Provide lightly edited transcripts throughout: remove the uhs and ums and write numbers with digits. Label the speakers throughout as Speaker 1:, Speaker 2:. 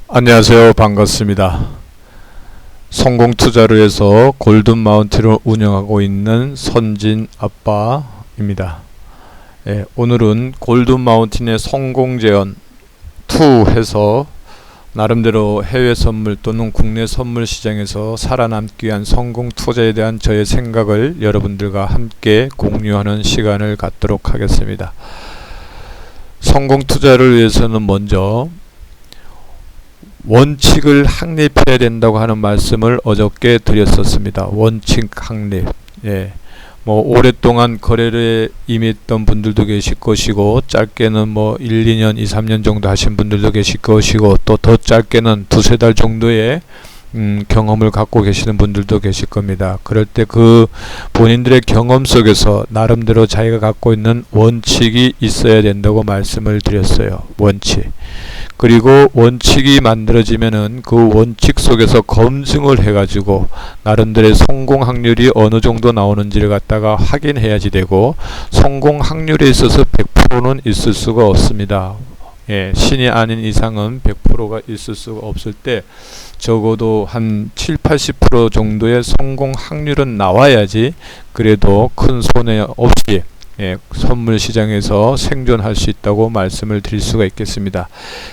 Speaker 1: 안녕하세요. 반갑습니다. 성공투자를 해서 골든마운틴을 운영하고 있는 선진 아빠입니다. 오늘은 골든마운틴의 성공재현 2 해서 나름대로 해외 선물 또는 국내 선물 시장에서 살아남기 위한 성공 투자에 대한 저의 생각을 여러분들과 함께 공유하는 시간을 갖도록 하겠습니다. 성공 투자를 위해서는 먼저 원칙을 확립해야 된다고 하는 말씀을 어저께 드렸었습니다. 원칙 확립. 오랫동안 거래를 임했던 분들도 계실 것이고, 짧게는 1, 2년, 2, 3년 정도 하신 분들도 계실 것이고, 또 더 짧게는 2, 3달 정도의 경험을 갖고 계시는 분들도 계실 겁니다. 그럴 때 그 본인들의 경험 속에서 나름대로 자기가 갖고 있는 원칙이 있어야 된다고 말씀을 드렸어요. 원칙. 그리고 원칙이 만들어지면은 그 원칙 속에서 검증을 해가지고 나름대로의 성공 확률이 어느 정도 나오는지를 갖다가 확인해야지 되고, 성공 확률에 있어서 100%는 있을 수가 없습니다. 신이 아닌 이상은 100%가 있을 수가 없을 때 적어도 한 7, 80% 정도의 성공 확률은 나와야지 그래도 큰 손해 없이 선물 시장에서 생존할 수 있다고 말씀을 드릴 수가 있겠습니다.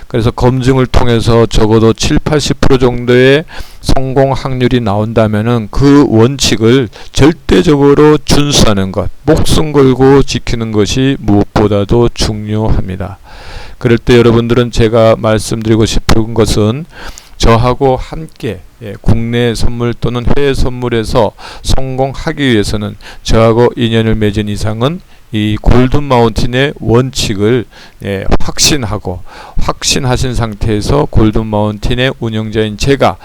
Speaker 1: 그래서 검증을 통해서 적어도 7, 80% 정도의 성공 확률이 나온다면은 그 원칙을 절대적으로 준수하는 것, 목숨 걸고 지키는 것이 무엇보다도 중요합니다. 그럴 때 여러분들은 제가 말씀드리고 싶은 것은 저하고 함께 국내 선물 또는 해외 선물에서 성공하기 위해서는 저하고 인연을 맺은 이상은 이 골든마운틴의 원칙을 확신하신 상태에서 골든마운틴의 운영자인 제가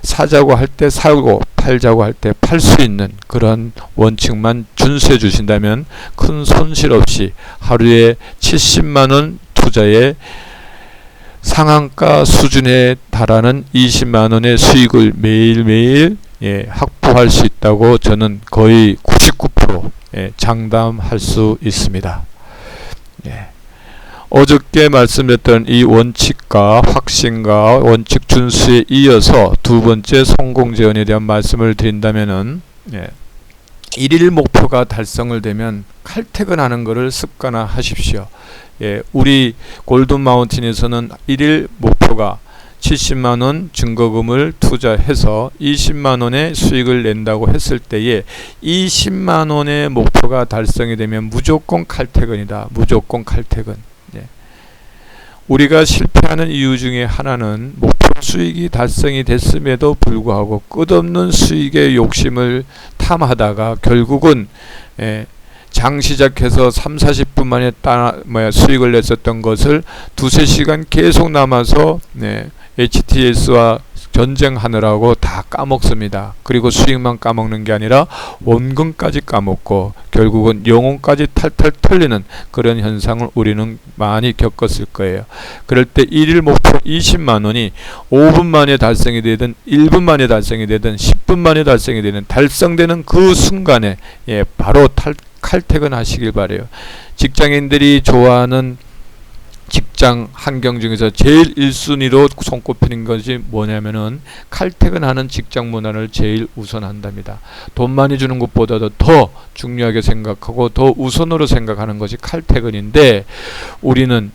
Speaker 1: 사자고 할 때 사고, 팔자고 할 때 팔 수 있는 그런 원칙만 준수해 주신다면 큰 손실 없이 하루에 70만원 투자에 상한가 수준에 달하는 20만원의 수익을 매일매일 확보할 수 있다고 저는 거의 99% 장담할 수 있습니다. 어저께 말씀드렸던 이 원칙과 확신과 원칙 준수에 이어서 두 번째 성공재현에 대한 말씀을 드린다면은, 일일 목표가 달성을 되면 칼퇴근하는 것을 습관화하십시오. 우리 골든마운틴에서는 일일 목표가 70만원 증거금을 투자해서 20만원의 수익을 낸다고 했을 때에 20만원의 목표가 달성이 되면 무조건 칼퇴근이다. 무조건 칼퇴근. 우리가 실패하는 이유 중에 하나는 목표 수익이 달성이 됐음에도 불구하고 끝없는 수익의 욕심을 탐하다가 결국은 장 시작해서 3, 40분 만에 수익을 냈었던 것을 2, 3시간 계속 남아서 HTS와 전쟁하느라고 다 까먹습니다. 그리고 수익만 까먹는 게 아니라 원금까지 까먹고 결국은 영혼까지 탈탈 털리는 그런 현상을 우리는 많이 겪었을 거예요. 그럴 때 일일 목표 20만원이 5분 만에 달성이 되든 1분 만에 달성이 되든 10분 만에 달성이 되든 달성되는 그 순간에 바로 칼퇴근 하시길 바래요. 직장인들이 좋아하는 직장 환경 중에서 제일 1순위로 손꼽히는 것이 뭐냐면은 칼퇴근하는 직장 문화를 제일 우선한답니다. 돈 많이 주는 것보다도 더 중요하게 생각하고 더 우선으로 생각하는 것이 칼퇴근인데, 우리는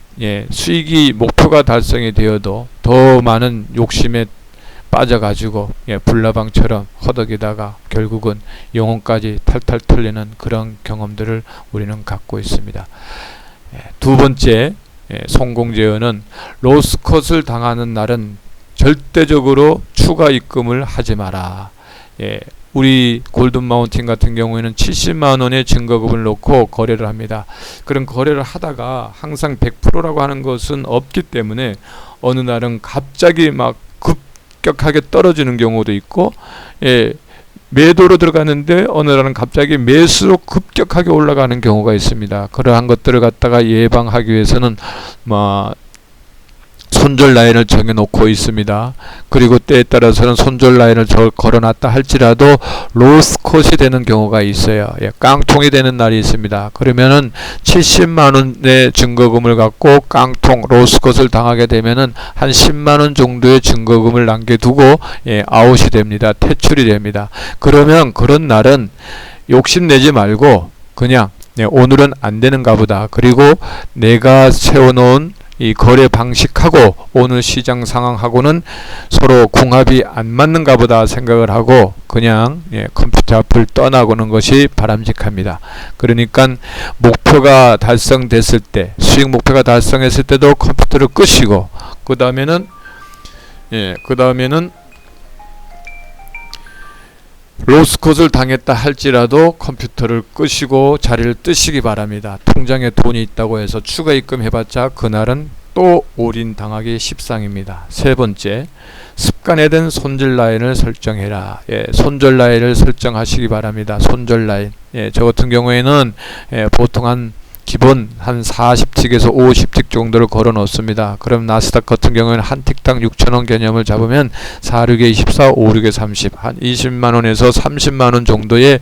Speaker 1: 수익이 목표가 달성이 되어도 더 많은 욕심에 빠져가지고 불나방처럼 허덕이다가 결국은 영혼까지 탈탈 털리는 그런 경험들을 우리는 갖고 있습니다. 두 번째 성공재현은 로스컷을 당하는 날은 절대적으로 추가 입금을 하지 마라. 우리 골든마운틴 같은 경우에는 70만원의 증거금을 놓고 거래를 합니다. 그런 거래를 하다가 항상 100%라고 하는 것은 없기 때문에 어느 날은 갑자기 막 급격하게 떨어지는 경우도 있고, 매도로 들어가는데 어느 날은 갑자기 매수로 급격하게 올라가는 경우가 있습니다. 그러한 것들을 갖다가 예방하기 위해서는 손절 라인을 정해놓고 있습니다. 그리고 때에 따라서는 손절 라인을 걸어놨다 할지라도 로스컷이 되는 경우가 있어요. 예, 깡통이 되는 날이 있습니다. 그러면은 70만원의 증거금을 갖고 깡통 로스컷을 당하게 되면은 한 10만원 정도의 증거금을 남겨두고 예, 아웃이 됩니다. 퇴출이 됩니다. 그러면 그런 날은 욕심내지 말고 그냥 오늘은 안 되는가 보다. 그리고 내가 세워놓은 이 거래 방식하고 오늘 시장 상황하고는 서로 궁합이 안 맞는가 보다 생각을 하고 그냥 컴퓨터 앞을 떠나고는 것이 바람직합니다. 그러니까 목표가 달성됐을 때, 수익 목표가 달성했을 때도 컴퓨터를 끄시고 그 다음에는 로스컷을 당했다 할지라도 컴퓨터를 끄시고 자리를 뜨시기 바랍니다. 통장에 돈이 있다고 해서 추가 입금해봤자 그날은 또 올인 당하기 십상입니다. 세 번째, 습관화된 손절 라인을 설정해라. 손절 라인을 설정하시기 바랍니다. 손절 라인. 저 같은 경우에는 보통 한 기본 한 40틱에서 50틱 정도를 걸어 놓습니다. 그럼 나스닥 같은 경우에는 한 틱당 6,000원 개념을 잡으면 4, 6에 24, 5, 6에 30, 한 20만원에서 30만원 정도의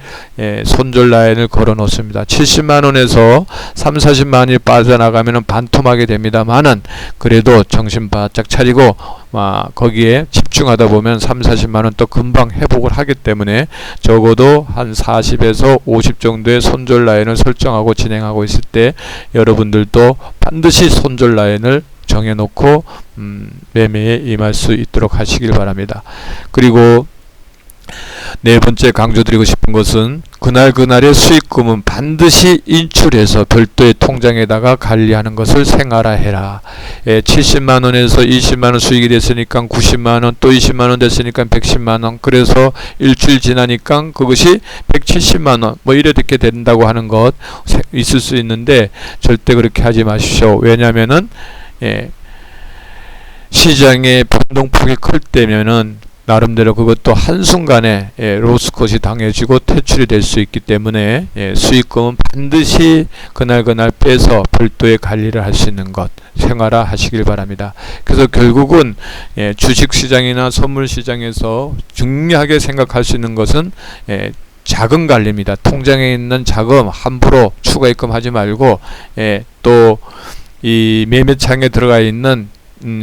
Speaker 1: 손절 라인을 걸어 놓습니다. 70만원에서 3, 40만원이 빠져나가면 반토막이 됩니다만은 그래도 정신 바짝 차리고 거기에 집중하다 보면 3, 40만원 또 금방 회복을 하기 때문에 적어도 한 40에서 50 정도의 손절 라인을 설정하고 진행하고 있을 때 여러분들도 반드시 손절 라인을 정해놓고 매매에 임할 수 있도록 하시길 바랍니다. 그리고 네 번째 강조드리고 싶은 것은 그날그날의 수익금은 반드시 인출해서 별도의 통장에다가 관리하는 것을 생활화해라. 70만원에서 20만원 수익이 됐으니까 90만원, 또 20만원 됐으니까 110만원, 그래서 일주일 지나니까 그것이 170만원 뭐 이렇게 된다고 하는 것 있을 수 있는데 절대 그렇게 하지 마십시오. 왜냐면은 시장의 변동폭이 클 때면은 나름대로 그것도 한순간에 로스컷이 당해지고 퇴출이 될 수 있기 때문에 수익금은 반드시 그날 빼서 별도의 관리를 할 수 있는 것 생활화 하시길 바랍니다. 그래서 결국은 주식시장이나 선물시장에서 중요하게 생각할 수 있는 것은 자금 관리입니다. 통장에 있는 자금 함부로 추가 입금하지 말고 또 이 매매창에 들어가 있는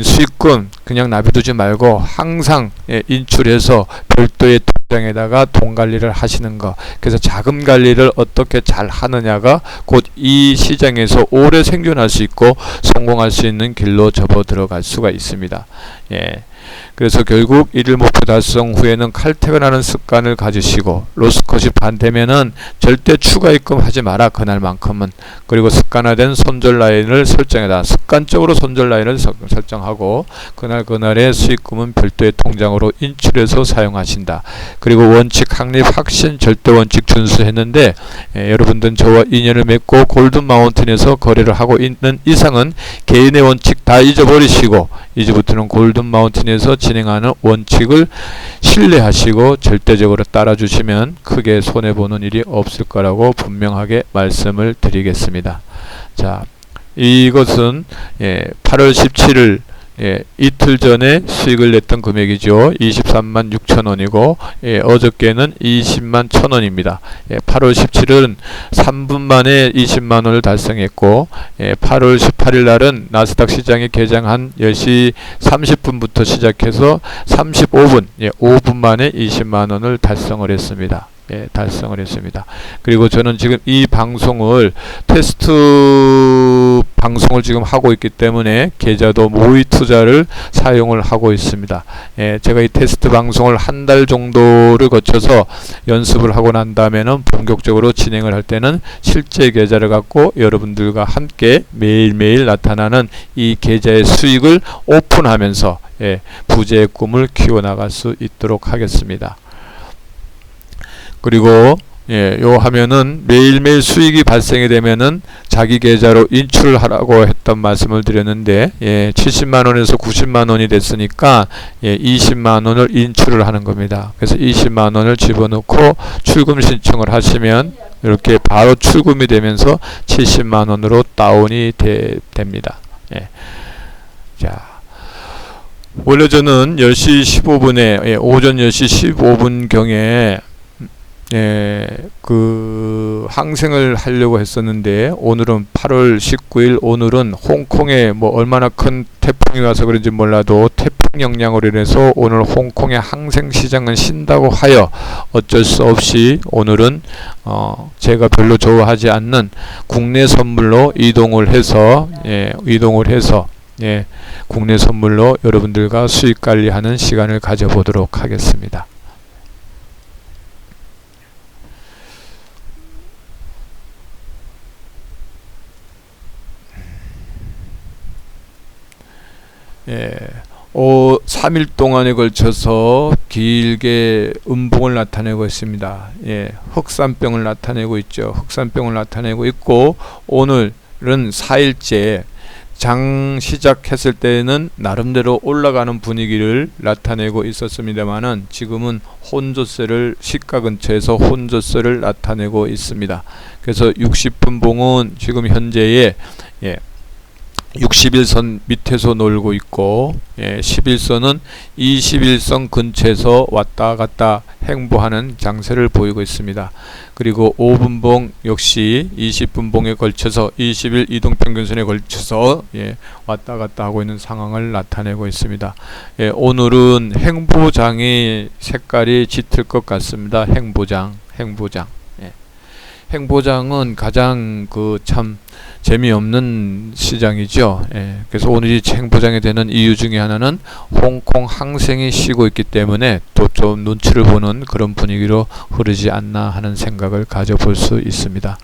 Speaker 1: 수익금 그냥 놔두지 말고 항상 인출해서 별도의 통장에다가 돈 관리를 하시는 거. 그래서 자금 관리를 어떻게 잘 하느냐가 곧 이 시장에서 오래 생존할 수 있고 성공할 수 있는 길로 접어 들어갈 수가 있습니다. 그래서 결국 일일 목표 달성 후에는 칼퇴근하는 습관을 가지시고 로스컷이 반되면은 절대 추가 입금하지 마라. 그날만큼은. 그리고 습관화된 손절 라인을 설정해라. 습관적으로 손절 라인을 설정하고 그날의 수익금은 별도의 통장으로 인출해서 사용하신다. 그리고 원칙 확립 확신 절대 원칙 준수했는데 여러분들은 저와 인연을 맺고 골든 마운틴에서 거래를 하고 있는 이상은 개인의 원칙 다 잊어버리시고 이제부터는 골든 마운틴에서 진행하는 원칙을 신뢰하시고 절대적으로 따라주시면 크게 손해보는 일이 없을 거라고 분명하게 말씀을 드리겠습니다. 자, 이것은 8월 17일 이틀 전에 수익을 냈던 금액이죠. 23만 6천원이고 어저께는 20만 1천원입니다. 8월 17일은 3분 만에 20만원을 달성했고 8월 18일 날은 나스닥 시장이 개장한 10시 30분부터 시작해서 35분 5분 만에 20만원을 달성을 했습니다. 달성을 했습니다. 그리고 저는 지금 이 방송을 테스트 방송을 지금 하고 있기 때문에 계좌도 모의 투자를 사용을 하고 있습니다. 제가 이 테스트 방송을 한 달 정도를 거쳐서 연습을 하고 난 다음에는 본격적으로 진행을 할 때는 실제 계좌를 갖고 여러분들과 함께 매일매일 나타나는 이 계좌의 수익을 오픈하면서 부재의 꿈을 키워나갈 수 있도록 하겠습니다. 그리고 요 하면은 매일매일 수익이 발생이 되면은 자기 계좌로 인출을 하라고 했던 말씀을 드렸는데 70만원에서 90만원이 됐으니까 20만원을 인출을 하는 겁니다. 그래서 20만원을 집어넣고 출금 신청을 하시면 이렇게 바로 출금이 되면서 70만원으로 다운이 됩니다. 자, 원래 저는 10시 15분에 오전 10시 15분경에 그 항생을 하려고 했었는데, 오늘은 8월 19일, 오늘은 홍콩에 뭐 얼마나 큰 태풍이 와서 그런지 몰라도 태풍 영향으로 인해서 오늘 홍콩의 항생 시장은 쉰다고 하여 어쩔 수 없이 오늘은 제가 별로 좋아하지 않는 국내 선물로 이동을 해서 국내 선물로 여러분들과 수익 관리하는 시간을 가져보도록 하겠습니다. 예, 3일 동안에 걸쳐서 길게 음봉을 나타내고 있습니다. 예, 흑산병을 나타내고 있죠. 흑산병을 나타내고 있고, 오늘은 4일째 장 시작했을 때는 나름대로 올라가는 분위기를 나타내고 있었습니다만은, 지금은 혼조세를 시가 근처에서 혼조세를 나타내고 있습니다. 그래서 60분봉은 지금 현재의 60일선 밑에서 놀고 있고, 11선은 21선 근처에서 왔다 갔다 행보하는 장세를 보이고 있습니다. 그리고 5분봉 역시 20분봉에 걸쳐서 20일 이동평균선에 걸쳐서 왔다 갔다 하고 있는 상황을 나타내고 있습니다. 오늘은 행보장의 색깔이 짙을 것 같습니다. 행보장은 가장 참 재미없는 시장이죠. 그래서 오늘이 행보장이 되는 이유 중에 하나는 홍콩 항생이 쉬고 있기 때문에 또 좀 눈치를 보는 그런 분위기로 흐르지 않나 하는 생각을 가져볼 수 있습니다.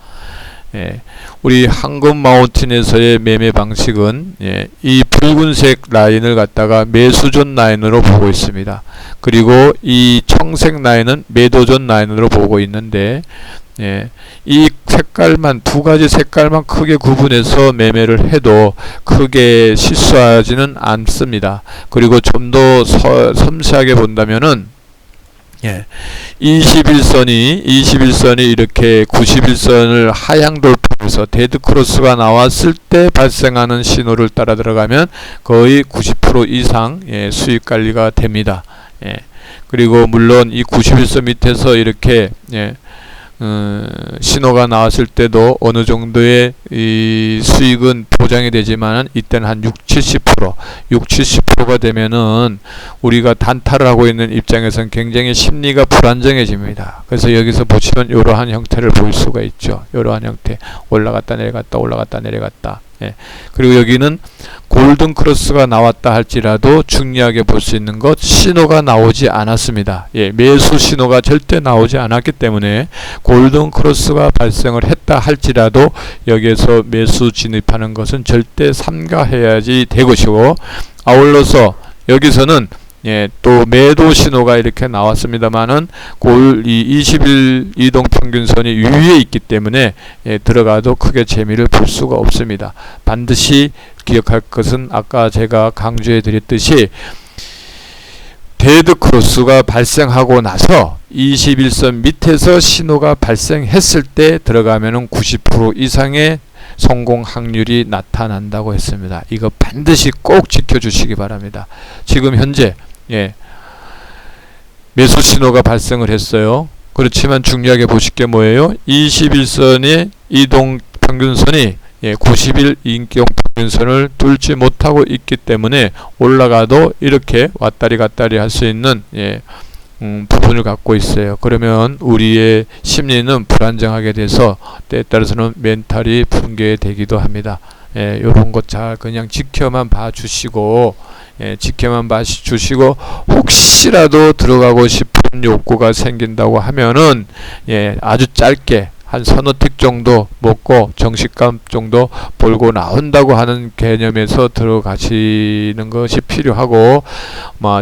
Speaker 1: 우리 황금 마운틴에서의 매매 방식은 이 붉은색 라인을 갖다가 매수존 라인으로 보고 있습니다. 그리고 이 청색 라인은 매도존 라인으로 보고 있는데, 이 색깔만, 두 가지 색깔만 크게 구분해서 매매를 해도 크게 실수하지는 않습니다. 그리고 좀 더 섬세하게 본다면은 21선이 이렇게 91선을 하향 돌파해서 데드크로스가 나왔을 때 발생하는 신호를 따라 들어가면 거의 90% 이상 수익 관리가 됩니다. 그리고 물론 이 91선 밑에서 이렇게 신호가 나왔을 때도 어느 정도의 이 수익은 보장이 되지만, 이때는 한 70%가 되면은 우리가 단타를 하고 있는 입장에서는 굉장히 심리가 불안정해집니다. 그래서 여기서 보시면 이러한 형태를 볼 수가 있죠. 이러한 형태, 올라갔다 내려갔다. 그리고 여기는 골든 크로스가 나왔다 할지라도 중요하게 볼 수 있는 것, 신호가 나오지 않았습니다. 매수 신호가 절대 나오지 않았기 때문에 골든 크로스가 발생을 했다 할지라도 여기에서 매수 진입하는 것은 절대 삼가해야지 될 것이고, 아울러서 여기서는 또 매도 신호가 이렇게 나왔습니다만은 이 20일 이동평균선이 위에 있기 때문에 들어가도 크게 재미를 볼 수가 없습니다. 반드시 기억할 것은 아까 제가 강조해 드렸듯이 데드크로스가 발생하고 나서 21선 밑에서 신호가 발생했을 때 들어가면은 90% 이상의 성공 확률이 나타난다고 했습니다. 이거 반드시 꼭 지켜주시기 바랍니다. 지금 현재 매수 신호가 발생을 했어요. 그렇지만 중요하게 보실 게 뭐예요? 21선의 이동 평균선이 90일 인경 평균선을 뚫지 못하고 있기 때문에 올라가도 이렇게 왔다리 갔다리 할 수 있는 부분을 갖고 있어요. 그러면 우리의 심리는 불안정하게 돼서 때에 따라서는 멘탈이 붕괴되기도 합니다. 요런 것 잘 그냥 지켜만 봐주시고, 혹시라도 들어가고 싶은 욕구가 생긴다고 하면은 아주 짧게 한 서너 틱 정도 먹고 정식감 정도 벌고 나온다고 하는 개념에서 들어가시는 것이 필요하고,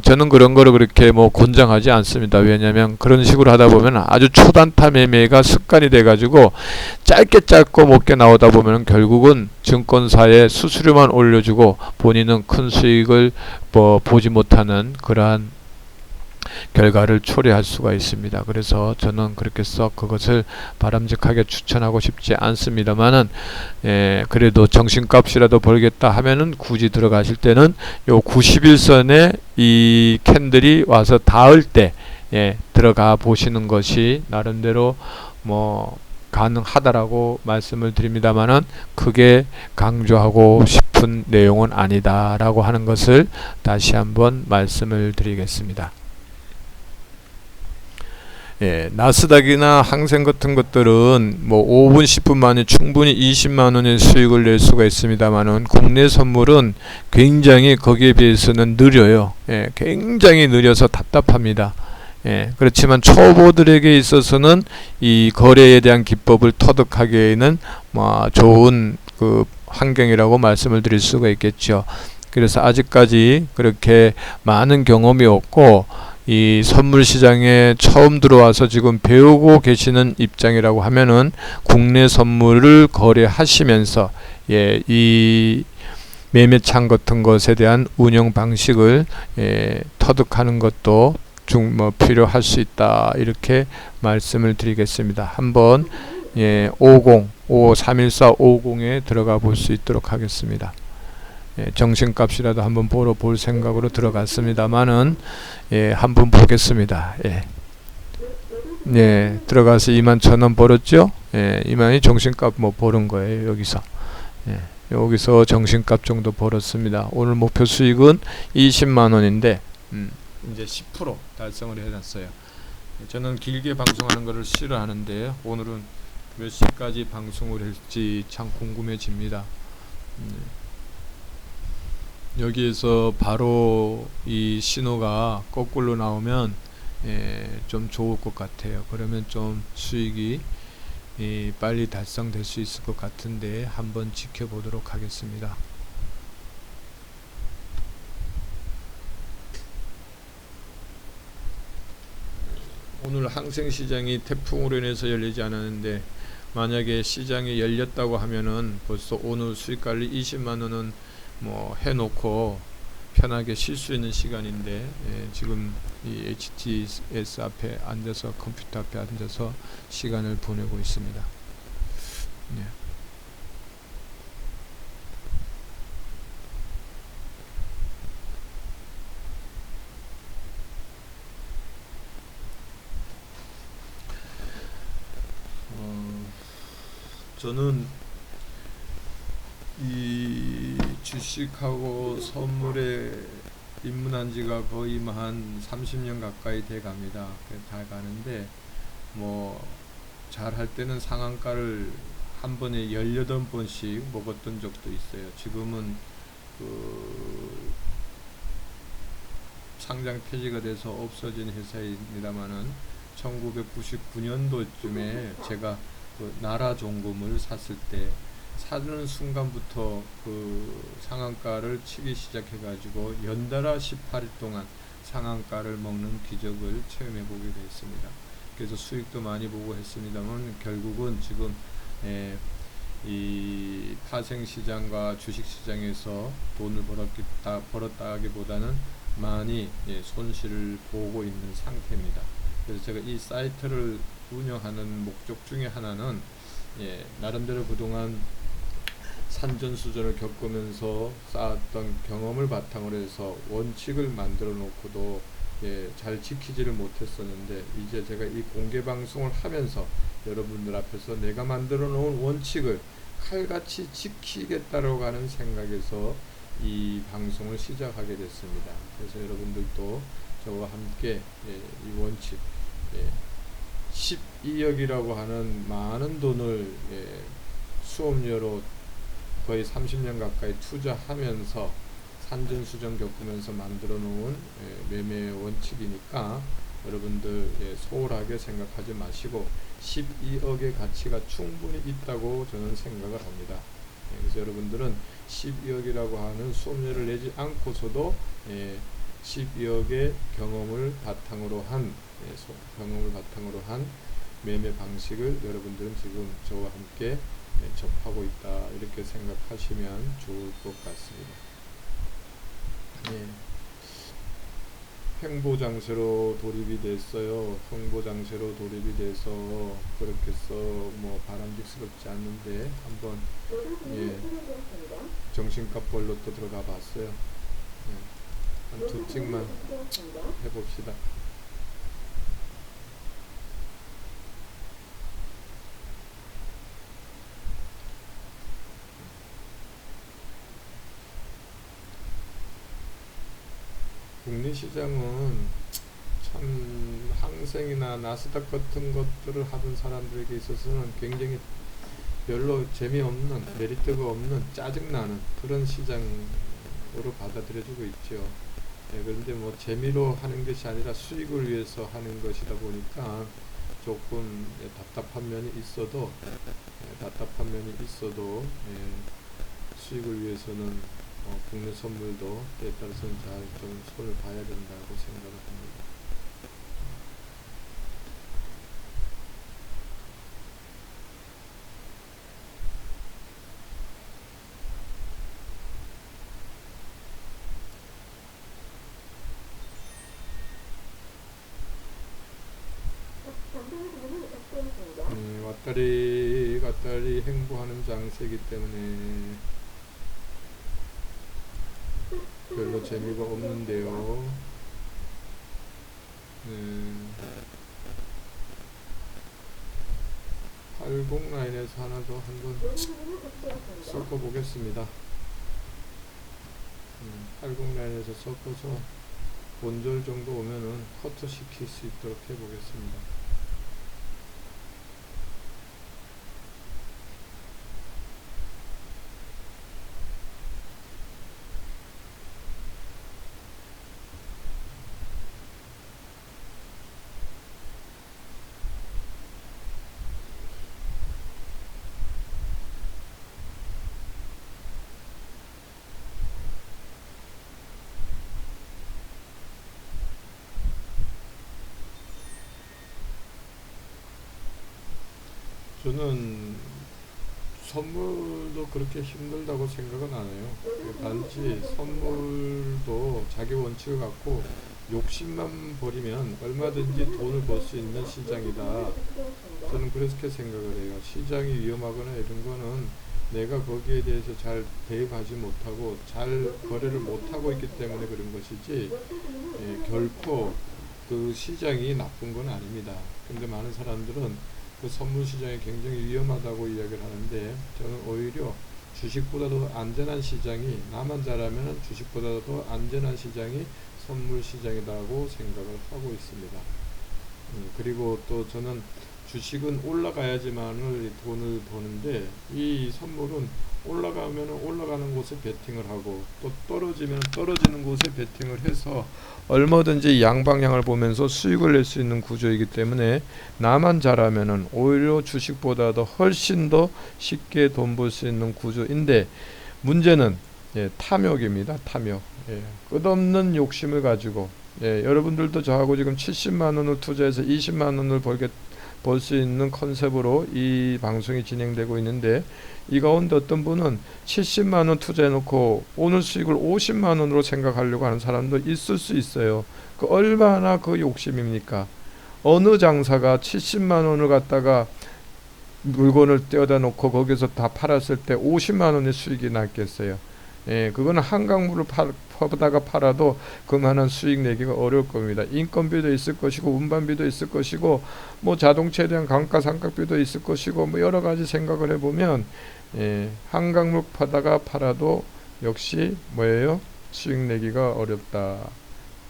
Speaker 1: 저는 그런 거를 그렇게 권장하지 않습니다. 왜냐하면 그런 식으로 하다 보면 아주 초단타 매매가 습관이 돼 가지고 짧게 먹게 나오다 보면 결국은 증권사에 수수료만 올려주고 본인은 큰 수익을 보지 못하는 그러한 결과를 초래할 수가 있습니다. 그래서 저는 그렇게 썩 그것을 바람직하게 추천하고 싶지 않습니다만은, 그래도 정신값이라도 벌겠다 하면은 굳이 들어가실 때는 요 91선에 이 캔들이 와서 닿을 때 들어가 보시는 것이 나름대로 뭐 가능하다라고 말씀을 드립니다만은, 크게 강조하고 싶은 내용은 아니다라고 하는 것을 다시 한번 말씀을 드리겠습니다. 나스닥이나 항생 같은 것들은 뭐 5분 10분 만에 충분히 20만원의 수익을 낼 수가 있습니다만은, 국내 선물은 굉장히 거기에 비해서는 느려요. 굉장히 느려서 답답합니다. 그렇지만 초보들에게 있어서는 이 거래에 대한 기법을 터득하기에는 좋은 그 환경이라고 말씀을 드릴 수가 있겠죠. 그래서 아직까지 그렇게 많은 경험이 없고 이 선물 시장에 처음 들어와서 지금 배우고 계시는 입장이라고 하면은, 국내 선물을 거래하시면서 이 매매창 같은 것에 대한 운영 방식을 터득하는 것도 필요할 수 있다, 이렇게 말씀을 드리겠습니다. 한번 31450에 들어가 볼 수 있도록 하겠습니다. 정신값이라도 한번 보러 볼 생각으로 들어갔습니다만은, 한번 보겠습니다. 들어가서 21,000원 벌었죠. 이만이 정신값 보는 거예요. 여기서 정신값 정도 벌었습니다. 오늘 목표 수익은 20만원인데 이제 10% 달성을 해놨어요. 저는 길게 방송하는 것을 싫어하는데 오늘은 몇 시까지 방송을 할지 참 궁금해집니다. 여기에서 바로 이 신호가 거꾸로 나오면 좀 좋을 것 같아요. 그러면 좀 수익이 빨리 달성될 수 있을 것 같은데 한번 지켜보도록 하겠습니다. 오늘 항생시장이 태풍으로 인해서 열리지 않았는데, 만약에 시장이 열렸다고 하면은 벌써 오늘 수익관리 20만원은 해놓고 편하게 쉴 수 있는 시간인데, 지금 이 HTS 앞에 앉아서, 컴퓨터 앞에 앉아서 시간을 보내고 있습니다. 저는 이 주식하고 선물에 입문한 지가 거의 한 30년 가까이 돼 갑니다. 다 가는데 잘 할 때는 상한가를 한 번에 18번씩 먹었던 적도 있어요. 지금은 그 상장 폐지가 돼서 없어진 회사입니다만은, 1999년도쯤에 제가 그 나라종금을 샀을 때 사는 순간부터 그 상한가를 치기 시작해 가지고 연달아 18일 동안 상한가를 먹는 기적을 체험해 보게 됐습니다. 그래서 수익도 많이 보고 했습니다만, 결국은 지금 이 파생시장과 주식시장에서 돈을 벌었다 하기보다는 많이 손실을 보고 있는 상태입니다. 그래서 제가 이 사이트를 운영하는 목적 중에 하나는, 나름대로 그동안 산전수전을 겪으면서 쌓았던 경험을 바탕으로 해서 원칙을 만들어 놓고도 잘 지키지를 못했었는데, 이제 제가 이 공개 방송을 하면서 여러분들 앞에서 내가 만들어 놓은 원칙을 칼같이 지키겠다라고 하는 생각에서 이 방송을 시작하게 됐습니다. 그래서 여러분들도 저와 함께 이 원칙, 12억이라고 하는 많은 돈을 수업료로 거의 30년 가까이 투자하면서 산전수전 겪으면서 만들어 놓은 매매 원칙이니까, 여러분들 소홀하게 생각하지 마시고 12억의 가치가 충분히 있다고 저는 생각을 합니다. 그래서 여러분들은 12억이라고 하는 수업료를 내지 않고서도 12억의 경험을 바탕으로 한 매매 방식을 여러분들은 지금 저와 함께 접하고 있다, 이렇게 생각하시면 좋을 것 같습니다. 행보장세로 돌입이 됐어요. 홍보장세로 돌입이 돼서 그렇게 써 뭐 바람직스럽지 않는데 한번 예, 정신값벌로 또 들어가 봤어요. 한 두 찍만 해봅시다. 국내시장은 참 항생이나 나스닥 같은 것들을 하던 사람들에게 있어서는 굉장히 별로 재미없는, 메리트가 없는, 짜증나는 그런 시장으로 받아들여지고 있죠. 네, 그런데 뭐 재미로 하는 것이 아니라 수익을 위해서 하는 것이다 보니까 조금 답답한 면이 있어도 수익을 위해서는 국내 선물도 때에 따라서는 잘 좀 손을 봐야 된다고 생각을 합니다. 왔다리 갔다리 행보하는 장세이기 때문에 별로 재미가 없는데요. 80 라인에서 하나 더 한번 섞어 보겠습니다. 80 라인에서 섞어서 본절 정도 오면은 커트 시킬 수 있도록 해 보겠습니다. 저는 선물도 그렇게 힘들다고 생각은 안 해요. 단지 선물도 자기 원칙을 갖고 욕심만 버리면 얼마든지 돈을 벌 수 있는 시장이다. 저는 그렇게 생각을 해요. 시장이 위험하거나 이런 거는 내가 거기에 대해서 잘 대응하지 못하고 잘 거래를 못하고 있기 때문에 그런 것이지 결코 그 시장이 나쁜 건 아닙니다. 근데 많은 사람들은 그 선물 시장이 굉장히 위험하다고 이야기를 하는데 저는 오히려 주식보다도 안전한 시장이 나만 잘하면 주식보다도 더 안전한 시장이 선물 시장이라고 생각을 하고 있습니다. 그리고 또 저는 주식은 올라가야지만을 돈을 버는데 이 선물은 올라가면 올라가는 곳에 베팅을 하고 또 떨어지면 떨어지는 곳에 베팅을 해서 얼마든지 양방향을 보면서 수익을 낼 수 있는 구조이기 때문에 나만 잘하면은 오히려 주식보다도 훨씬 더 쉽게 돈 벌 수 있는 구조인데 문제는 탐욕입니다. 탐욕. 끝없는 욕심을 가지고 여러분들도 저하고 지금 70만 원을 투자해서 20만 원을 벌 수 있는 컨셉으로 이 방송이 진행되고 있는데 이 가운데 어떤 분은 70만 원 투자해놓고 오늘 수익을 50만 원으로 생각하려고 하는 사람도 있을 수 있어요. 그 얼마나 그 욕심입니까? 어느 장사가 70만 원을 갖다가 물건을 떼어다 놓고 거기서 다 팔았을 때 50만 원의 수익이 났겠어요. 그거는 한강물을 퍼다가 팔아도 그만한 수익 내기가 어려울 겁니다. 인건비도 있을 것이고 운반비도 있을 것이고 뭐 자동차에 대한 감가상각비도 있을 것이고 뭐 여러 가지 생각을 해보면 한강물 퍼다가 팔아도 역시 뭐예요? 수익 내기가 어렵다.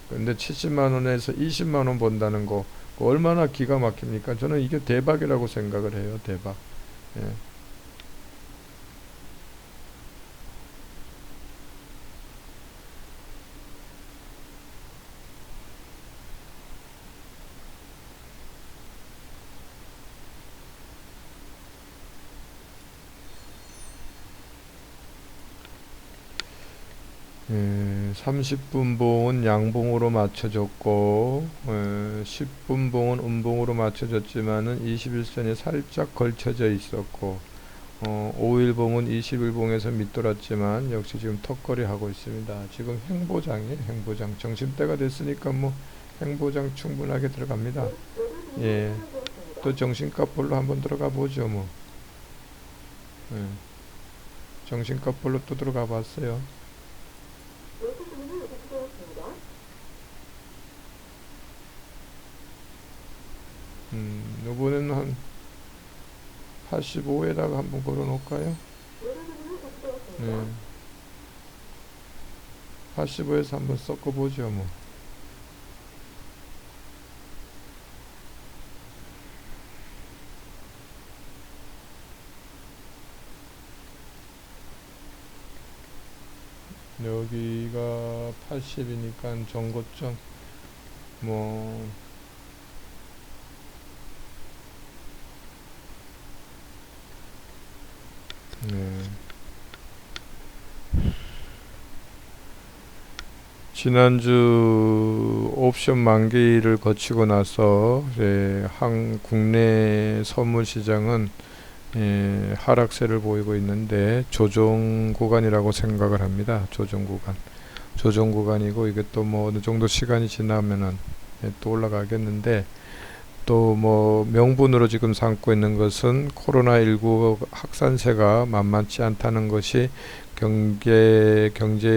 Speaker 1: 근데 70만 원에서 20만 원 번다는 거 얼마나 기가 막힙니까? 저는 이게 대박이라고 생각을 해요. 대박. 예. 30분 봉은 양봉으로 맞춰졌고 10분 봉은 음봉으로 맞춰졌지만은 21선이 살짝 걸쳐져 있었고 5일봉은 20일봉에서 밑돌았지만 역시 지금 턱걸이 하고 있습니다. 지금 행보장이에요. 행보장. 정심대가 됐으니까 뭐 행보장 충분하게 들어갑니다. 예. 또 정신값 볼로 한번 들어가 보죠 뭐. 예. 정신값 볼로 또 들어가 봤어요. 이번에는 한 85에다가 한번 걸어 놓을까요? 네. 85에서 한번 섞어 보죠 뭐. 여기가 80이니까 전고점 뭐 네. 지난주 옵션 만기를 거치고 나서 국내 선물 시장은 하락세를 보이고 있는데 조정 구간이라고 생각을 합니다. 조정 구간이고 이게 또 뭐 어느 정도 시간이 지나면은 또 올라가겠는데 또 뭐 명분으로 지금 삼고 있는 것은 코로나19 확산세가 만만치 않다는 것이 경제에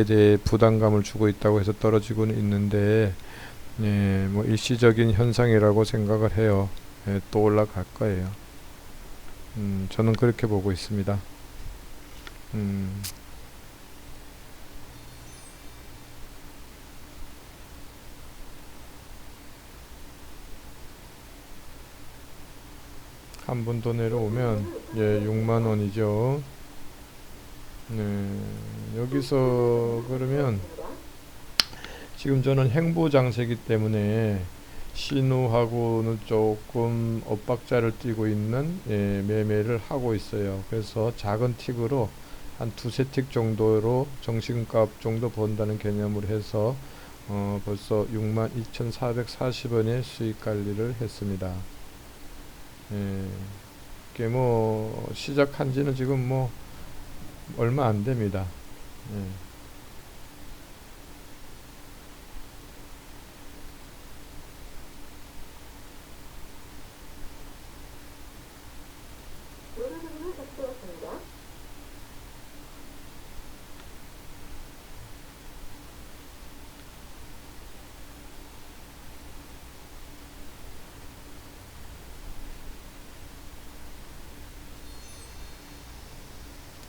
Speaker 1: 대해 부담감을 주고 있다고 해서 떨어지고는 있는데 뭐 일시적인 현상이라고 생각을 해요. 또 올라갈 거예요. 저는 그렇게 보고 있습니다. 한 번 더 내려오면 6만 원이죠. 네, 여기서 그러면 지금 저는 행보 장세이기 때문에 신호하고는 조금 엇박자를 띄고 있는 매매를 하고 있어요. 그래서 작은 틱으로 한 두세 틱 정도로 정신값 정도 본다는 개념으로 해서 벌써 62,440원의 수익 관리를 했습니다. 이게 뭐 시작한 지는 지금 뭐 얼마 안 됩니다.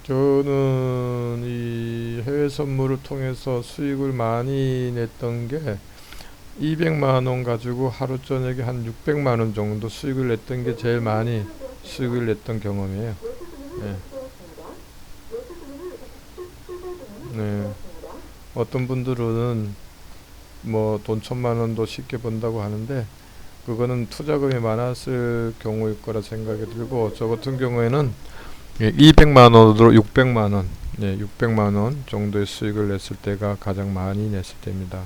Speaker 1: 저는 이 해외 선물을 통해서 수익을 많이 냈던 게 200만원 가지고 하루 저녁에 한 600만원 정도 수익을 냈던 게 제일 많이 수익을 냈던 경험이에요. 네. 네. 어떤 분들은 뭐 돈 1,000만원도 쉽게 번다고 하는데 그거는 투자금이 많았을 경우일 거라 생각이 들고 저 같은 경우에는 200만원으로 600만원 600만원 정도의 수익을 냈을 때가 가장 많이 냈을 때입니다.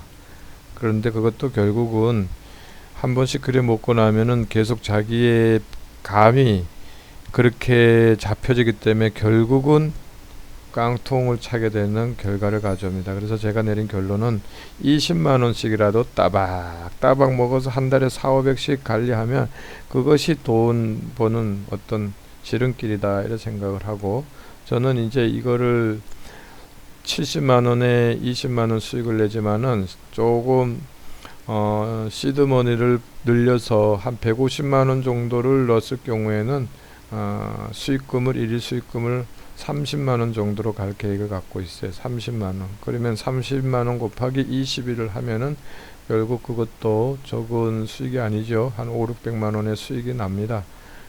Speaker 1: 그런데 그것도 결국은 한 번씩 그래 먹고 나면은 계속 자기의 감이 그렇게 잡혀지기 때문에 결국은 깡통을 차게 되는 결과를 가져옵니다. 그래서 제가 내린 결론은 20만원씩이라도 따박 먹어서 한 달에 4,500씩 관리하면 그것이 돈 버는 어떤 지름길이다 이런 생각을 하고 저는 이제 이거를 70만원에 20만원 수익을 내지만은 조금 시드머니를 늘려서 한 150만원 정도를 넣었을 경우에는 수익금을 일일 수익금을 30만원 정도로 갈 계획을 갖고 있어요. 30만원. 그러면 30만원 곱하기 20일을 하면은 결국 그것도 적은 수익이 아니죠. 한 5,600만원의 수익이 납니다.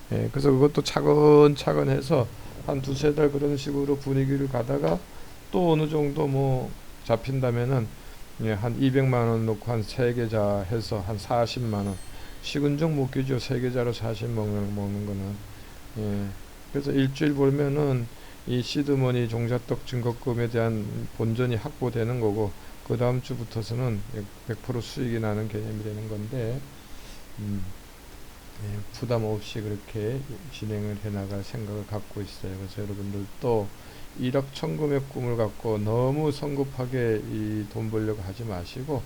Speaker 1: 그래서 그것도 차근차근 해서 한 두세 달 그런 식으로 분위기를 가다가 또 어느 정도 뭐 잡힌다면은 한 200만원 놓고 한 3계좌 해서 한 40만원 시근적 묶이죠. 3계좌로 40 먹는 거는. 그래서 일주일 벌면은 이 시드머니 종잣돈 증거금에 대한 본전이 확보되는 거고 그 다음 주부터서는 100% 수익이 나는 개념이 되는 건데 부담 없이 그렇게 진행을 해 나갈 생각을 갖고 있어요. 그래서 여러분들도 1억 천금의 꿈을 갖고 너무 성급하게 이 돈 벌려고 하지 마시고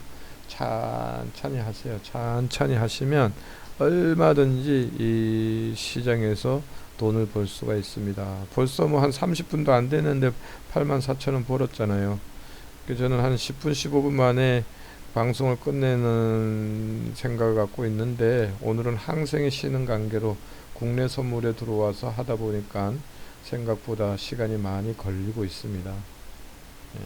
Speaker 1: 천천히 하세요. 천천히 하시면 얼마든지 이 시장에서 돈을 벌 수가 있습니다. 벌써 뭐 한 30분도 안 됐는데 84,000원 벌었잖아요. 그래서 저는 한 10분, 15분 만에 방송을 끝내는 생각을 갖고 있는데 오늘은 항생이 쉬는 관계로 국내 선물에 들어와서 하다 보니까 생각보다 시간이 많이 걸리고 있습니다. 예.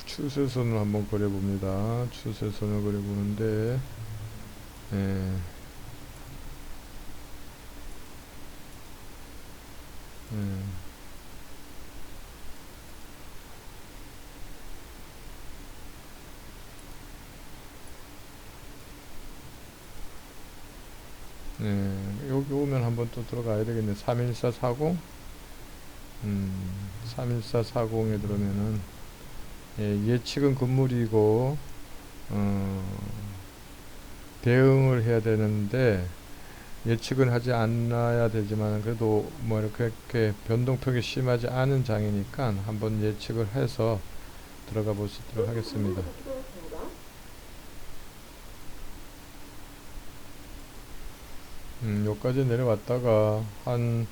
Speaker 1: 추세선을 한번 그려봅니다. 추세선을 그려보는데 예, 예, 여기 오면 한번 또 들어가야 되겠네. 31440 31440에 들어오면은 예측은 금물이고 대응을 해야 되는데 예측은 하지 않아야 되지만 그래도 뭐 이렇게 변동폭이 심하지 않은 장이니까 한번 예측을 해서 들어가 보시도록 하겠습니다. 여기까지 내려왔다가 한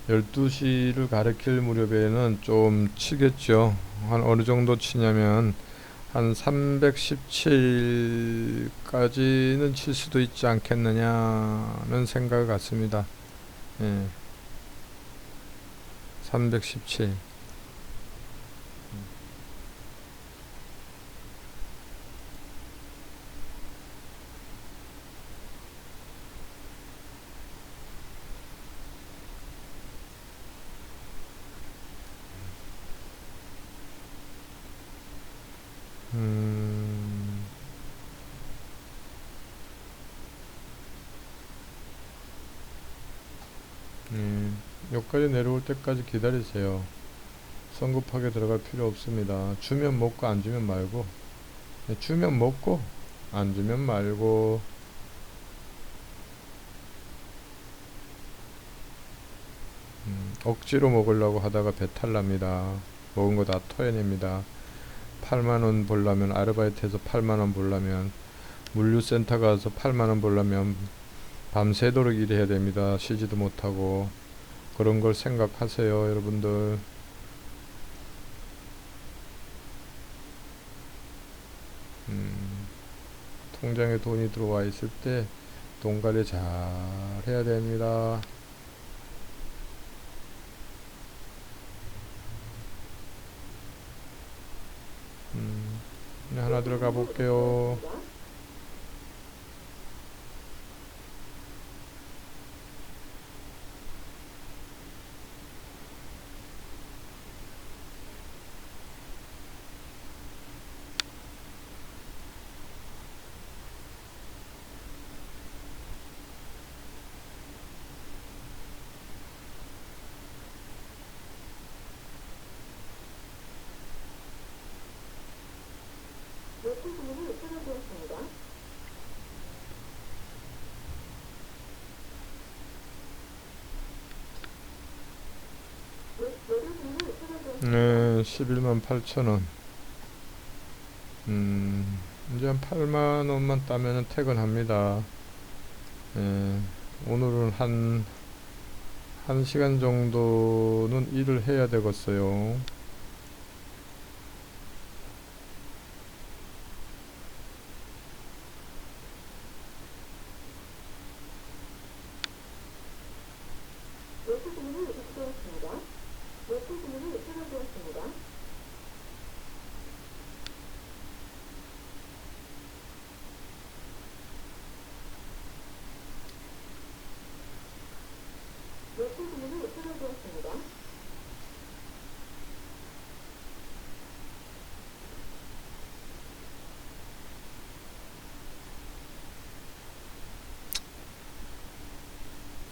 Speaker 1: 12시를 가리킬 무렵에는 좀 치겠죠. 한 어느 정도 치냐면 한 317까지는 칠 수도 있지 않겠느냐는 생각 같습니다. 예, 317. 음, 여기까지 내려올 때까지 기다리세요. 성급하게 들어갈 필요 없습니다. 주면 먹고 안 주면 말고. 주면 먹고 안 주면 말고. 억지로 먹으려고 하다가 배탈 납니다. 먹은 거 다 토해냅니다. 8만원 벌려면 아르바이트해서 8만원 벌려면 물류센터 가서 8만원 벌려면 밤새도록 일해야 됩니다. 쉬지도 못하고. 그런 걸 생각하세요, 여러분들. 통장에 돈이 들어와 있을 때 돈 관리 잘 해야 됩니다. 하나 들어가 볼게요. 네, 11만 8천원. 이제 한 8만원만 따면은 퇴근합니다. 오늘은 한 1시간 정도는 일을 해야 되겠어요.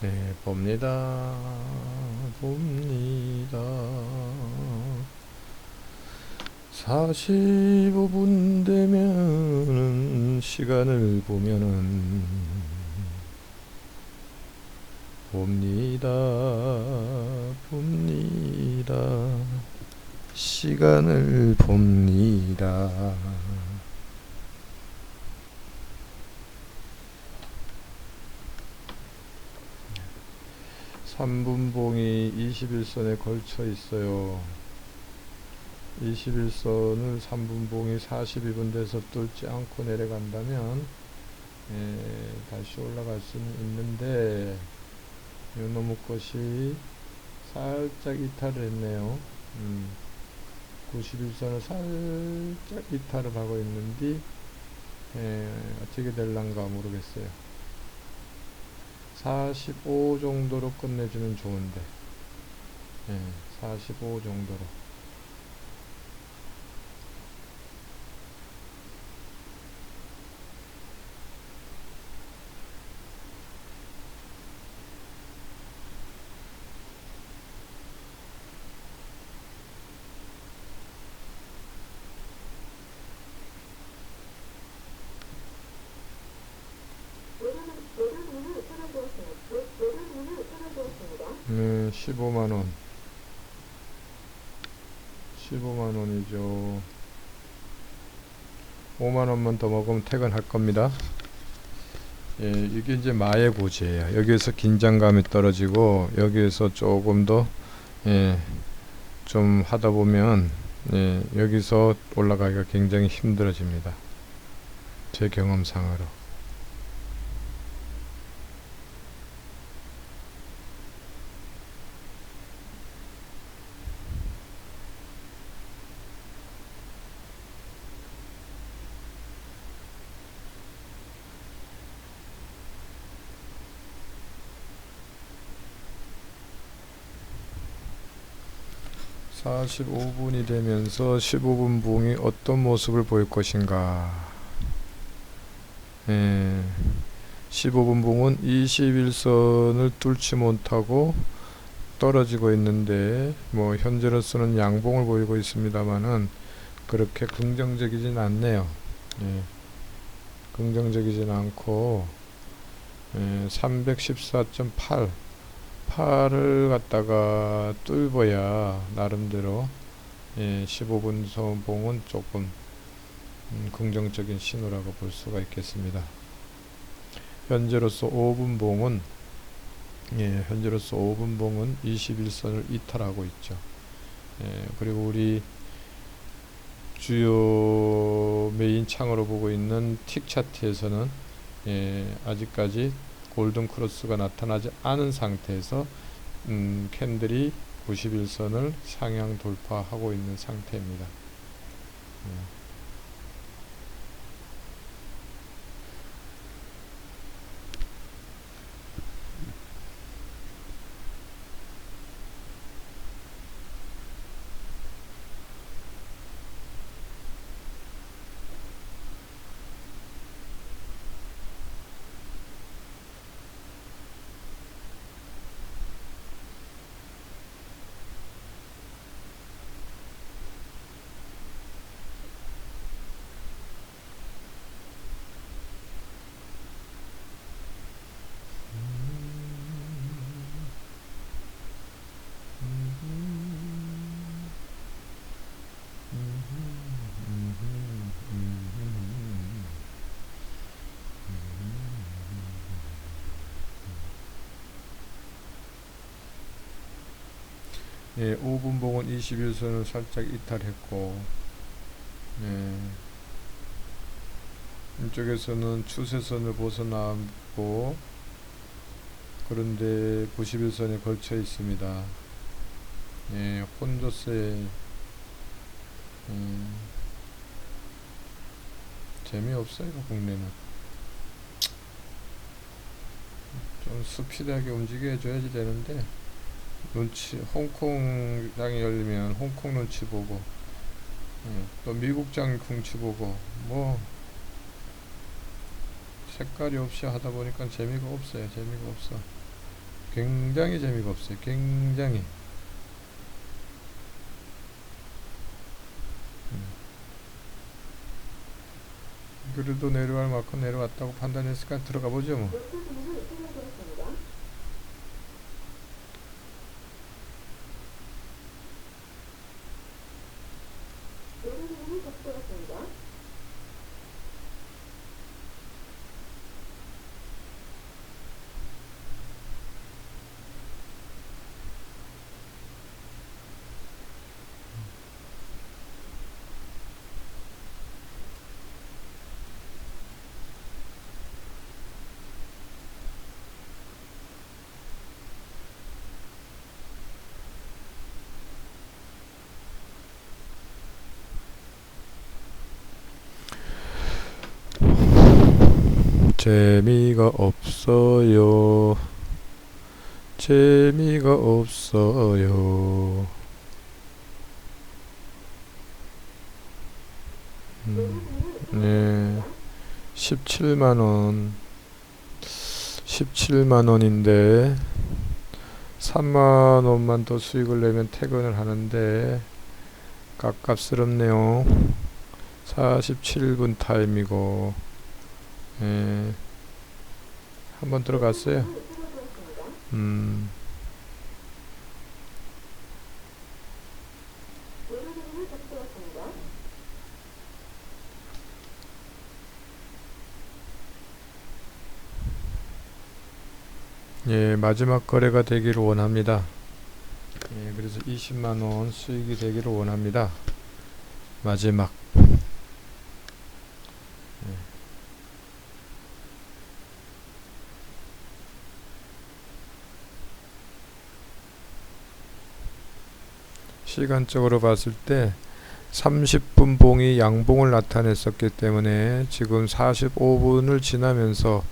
Speaker 1: 네, 봅니다. 봅니다. 45분 되면은 시간을 보면은 봅니다. 봅니다. 시간을 봅니다. 3분봉이 21선에 걸쳐 있어요. 21선을 3분봉이 42분 돼서 뚫지 않고 내려간다면 다시 올라갈 수는 있는데 요놈의 것이 살짝 이탈을 했네요. 91선을 살짝 이탈을 하고 있는데 어떻게 될란가 모르겠어요. 45 정도로 끝내주면 좋은데 45 정도로. 네, 15만원. 15만원이죠. 5만원만 더 먹으면 퇴근할 겁니다. 이게 이제 마의 고지예요. 여기에서 긴장감이 떨어지고, 여기에서 조금 더, 좀 하다 보면, 여기서 올라가기가 굉장히 힘들어집니다. 제 경험상으로. 45분이 되면서 15분 봉이 어떤 모습을 보일 것인가. 15분 봉은 21선을 뚫지 못하고 떨어지고 있는데 뭐 현재로서는 양봉을 보이고 있습니다만은 그렇게 긍정적이진 않네요. 긍정적이진 않고 314.8 8을 갖다가 뚫어야 나름대로 15분 선봉은 조금 긍정적인 신호라고 볼 수가 있겠습니다. 현재로서 5분 봉은 현재로서 5분 봉은 21선을 이탈하고 있죠. 그리고 우리 주요 메인 창으로 보고 있는 틱 차트에서는 아직까지 골든 크로스가 나타나지 않은 상태에서 캔들이 91선을 상향 돌파하고 있는 상태입니다. 예, 5분 봉은 21선을 살짝 이탈했고, 이쪽에서는 추세선을 벗어나고, 그런데 91선에 걸쳐 있습니다. 혼조세, 재미없어요, 국내는. 좀 스피드하게 움직여줘야지 되는데, 홍콩장이 열리면 홍콩 눈치 보고, 또 미국장 눈치 보고, 뭐 색깔이 없이 하다 보니까 재미가 없어요. 재미가 없어. 굉장히 재미가 없어요. 굉장히. 그래도 내려갈 만큼 내려왔다고 판단했으니까 들어가 보죠 뭐. 재미가 없어요. 재미가 없어요. 네. 17만원. 17만원인데 3만원만 더 수익을 내면 퇴근을 하는데 깝깝스럽네요. 47분 타임이고, 한번 들어갔어요. 예, 마지막 거래가 되기를 원합니다. 예, 그래서 20만원 수익이 되기를 원합니다. 마지막. 시간적으로 봤을 때 30분 봉이 양봉을 나타냈었기 때문에 지금 45분을 지나면서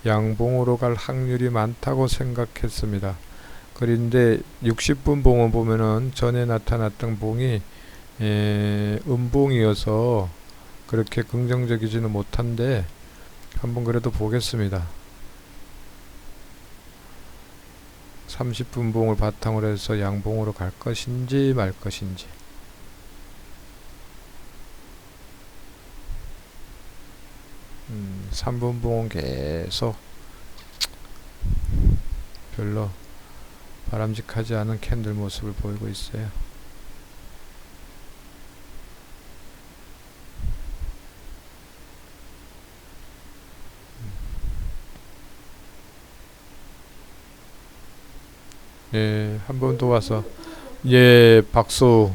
Speaker 1: 양봉으로 갈 확률이 많다고 생각했습니다. 그런데 60분 봉을 보면은 전에 나타났던 봉이 음봉이어서 그렇게 긍정적이지는 못한데 한번 그래도 보겠습니다. 30분 봉을 바탕으로 해서 양봉으로 갈 것인지 말 것인지. 3분 봉은 계속 별로 바람직하지 않은 캔들 모습을 보이고 있어요. 예, 한 번 더 와서, 예, 박수.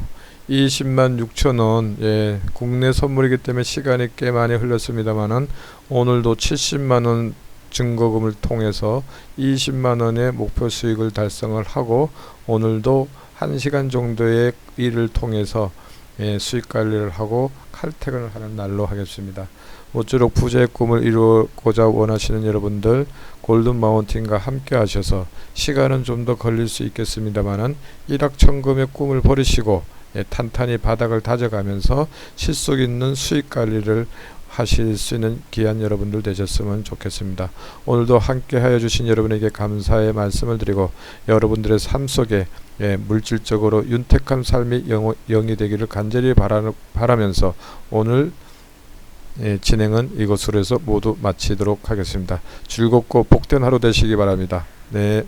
Speaker 1: 20만 6천원. 예, 국내 선물이기 때문에 시간이 꽤 많이 흘렀습니다만은 오늘도 70만원 증거금을 통해서 20만원의 목표 수익을 달성을 하고, 오늘도 1시간 정도의 일을 통해서 수익 관리를 하고 칼퇴근을 하는 날로 하겠습니다. 모쪼록 부자의 꿈을 이루고자 원하시는 여러분들, 골든 마운틴과 함께 하셔서 시간은 좀 더 걸릴 수 있겠습니다만은 일확천금의 꿈을 버리시고 탄탄히 바닥을 다져가면서 실속 있는 수익 관리를 하실 수 있는 귀한 여러분들 되셨으면 좋겠습니다. 오늘도 함께 하여 주신 여러분에게 감사의 말씀을 드리고, 여러분들의 삶 속에 물질적으로 윤택한 삶이 영이 되기를 간절히 바라면서 오늘 진행은 이것으로 해서 모두 마치도록 하겠습니다. 즐겁고 복된 하루 되시기 바랍니다. 네.